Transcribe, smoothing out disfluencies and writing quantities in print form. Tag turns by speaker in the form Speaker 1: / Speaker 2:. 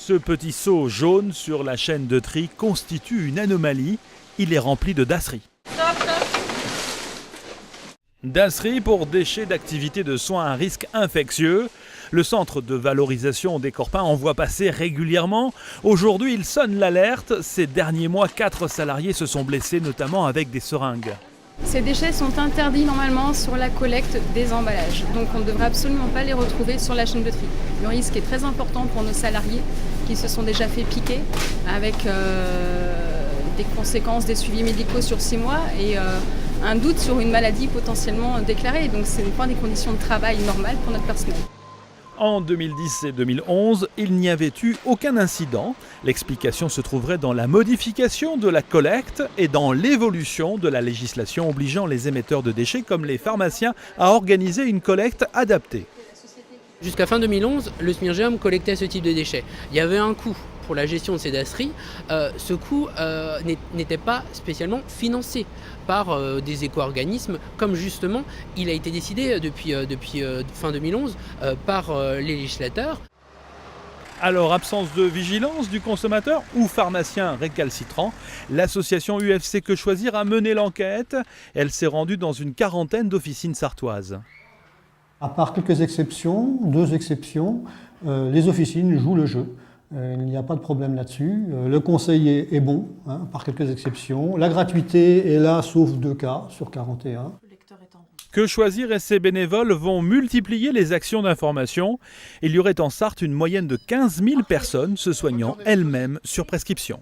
Speaker 1: Ce petit seau jaune sur la chaîne de tri constitue une anomalie. Il est rempli de dasseries. Dasseries pour déchets d'activités de soins à risque infectieux. Le centre de valorisation des Corpins en voit passer régulièrement. Aujourd'hui, il sonne l'alerte. Ces derniers mois, 4 salariés se sont blessés, notamment avec des seringues.
Speaker 2: Ces déchets sont interdits normalement sur la collecte des emballages, donc on ne devrait absolument pas les retrouver sur la chaîne de tri. Le risque est très important pour nos salariés qui se sont déjà fait piquer avec des conséquences, des suivis médicaux sur 6 mois et un doute sur une maladie potentiellement déclarée. Donc ce n'est pas des conditions de travail normales pour notre personnel.
Speaker 1: En 2010 et 2011, il n'y avait eu aucun incident. L'explication se trouverait dans la modification de la collecte et dans l'évolution de la législation obligeant les émetteurs de déchets comme les pharmaciens à organiser une collecte adaptée.
Speaker 3: Jusqu'à fin 2011, le SMIRGEOM collectait ce type de déchets. Il y avait un coût pour la gestion de ces dasseries. Ce coût n'était pas spécialement financé par des éco-organismes, comme justement il a été décidé depuis fin 2011 par les législateurs.
Speaker 1: Alors, absence de vigilance du consommateur ou pharmacien récalcitrant, l'association UFC Que Choisir a mené l'enquête. Elle s'est rendue dans une quarantaine d'officines sartoises.
Speaker 4: À part quelques exceptions, 2 exceptions, les officines jouent le jeu. Il n'y a pas de problème là-dessus. Le conseil est bon, par quelques exceptions. La gratuité est là, sauf 2 cas sur 41.
Speaker 1: Que Choisir et ses bénévoles vont multiplier les actions d'information. Il y aurait en Sarthe une moyenne de 15 000 personnes se soignant elles-mêmes sur prescription.